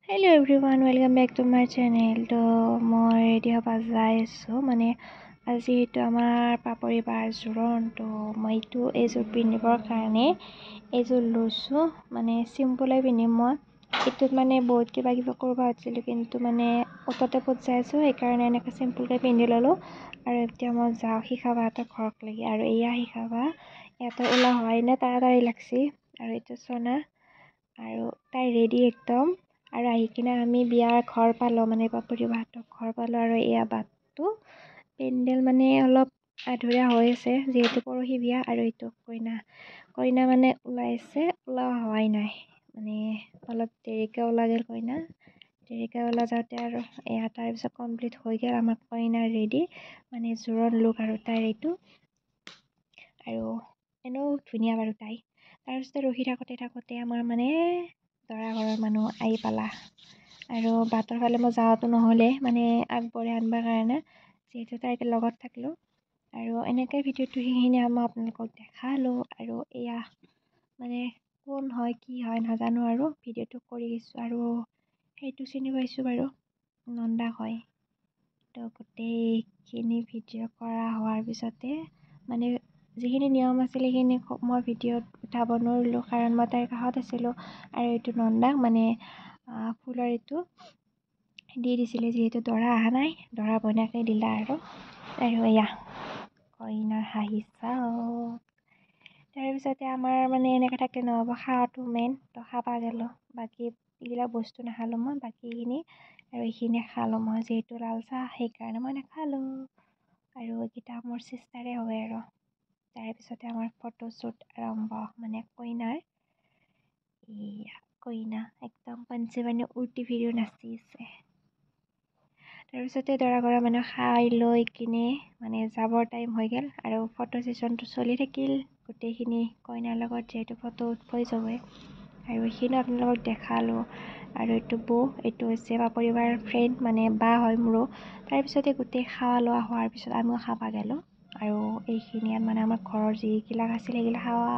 Hello everyone, welcome back to my channel. তো মই ready হ'ব যাই আছোঁ মানে আজি এইটো আমাৰ পাপৰি বাৰ জোৰোণ। তো মই এইযোৰ পিন্ধিবৰ কাৰণে এইযোৰ লৈছোঁ মানে চিম্পলে পিন্ধিম মই। এইটোত মানে বহুত কিবা কৰিব হৈছিলোঁ কিন্তু মানে অততে পজাই আছোঁ সেইকাৰণে এনেকৈ চিম্পলকৈ পিন্ধি ল'লোঁ। আৰু এতিয়া মই যাওঁ শিখাবাহঁতৰ ঘৰত লাগি আৰু এয়া শিখাবা ইয়াতে ওলা হোৱাই নাই তাড়াতাড়ি লাগছি। আৰু এইটো চনা আৰু তাই ৰেডি একদম। আৰু আহি কিনে আমি বিয়াৰ ঘৰ পালোঁ মানে পাপৰি বাহঁতৰ ঘৰ পালোঁ। আৰু এয়া বাটটো পেণ্ডেল মানে অলপ আধৰুৱা হৈ আছে যিহেতু পৰহি বিয়া। আৰু এইটো কইনা মানে ওলাইছে, ওলোৱা হোৱাই নাই মানে অলপ দেৰিকৈ ওলা গ'ল কইনা। দেৰিকৈ ওলা যাওঁতে আৰু এয়া তাৰপিছত কমপ্লিট হৈ গ'ল আমাৰ কইনা ৰেডি মানে জোৰোণ লুক আৰু তাইৰ এইটো। আৰু এনেও ধুনীয়া বাৰু তাই। তাৰপিছতে ৰখি থাকোঁতে আমাৰ মানে দৰা ঘৰৰ মানুহ আহি পালা। আৰু বাটৰ ফালে মই যাওঁতো নহ'লে মানে আগবঢ়াই আনিবৰ কাৰণে যিহেতু তাইৰ লগত থাকিলোঁ। আৰু এনেকৈ ভিডিঅ'টো সেইখিনি মই আপোনালোকক দেখালোঁ। আৰু এয়া মানে কোন হয় কি হয় নাজানো আৰু ভিডিঅ'টো কৰি দিছোঁ। আৰু সেইটো চিনি পাইছোঁ বাৰু নন্দাক হয়। তো গোটেইখিনি ভিডিঅ' কৰা হোৱাৰ পিছতে মানে যিখিনি নিয়ম আছিল সেইখিনি মই ভিডিঅ'ত উঠাব নোৱাৰিলোঁ কাৰণ মই তাইৰ কাষত আছিলোঁ। আৰু এইটো নন্দাক মানে ফুলৰ এইটো দি দিছিলে যিহেতু দৰা অহা নাই, দৰা বইনাকে দিলা আৰু এয়া কইনাৰ হাঁহি চাওক। তাৰপিছতে আমাৰ মানে এনেকৈ থাকে নহ'ব, খাৱাটো মেইন। তো খাবা গ'লোঁ, বাকী এইবিলাক বস্তু নাখালোঁ মই বাকীখিনি। আৰু এইখিনি খালোঁ মই যিহেতু লাল চাহ সেইকাৰণে মই নাখালোঁ। আৰু এইকেইটা মোৰ চিষ্টাৰে হয় আৰু তাৰপিছতে আমাৰ ফটোশ্বুট আৰম্ভ মানে কইনাৰ। কইনা একদম পাঞ্চে মানে উল্টি ভিডিঅ' নাচিছে। তাৰপিছতে দৰা ঘৰৰ মানুহ খাই লৈ কিনে মানে যাবৰ টাইম হৈ গ'ল। আৰু ফটো ছেশ্যনটো চলি থাকিল গোটেইখিনি কইনাৰ লগত যিহেতু ফটো উঠবই চবে। আৰু এইখিনি আপোনালোকক দেখালোঁ। আৰু এইটো বৌ, এইটো হৈছে পাপৰি বাৰ ফ্ৰেণ্ড মানে বা হয় মোৰো। তাৰপিছতে গোটেই খাৱা লোৱা হোৱাৰ পিছত আমিও খাব গ'লোঁ। আৰু এইখিনি মানে আমাৰ ঘৰৰ যিগিলাক আছিল সেইগিলা খাৱা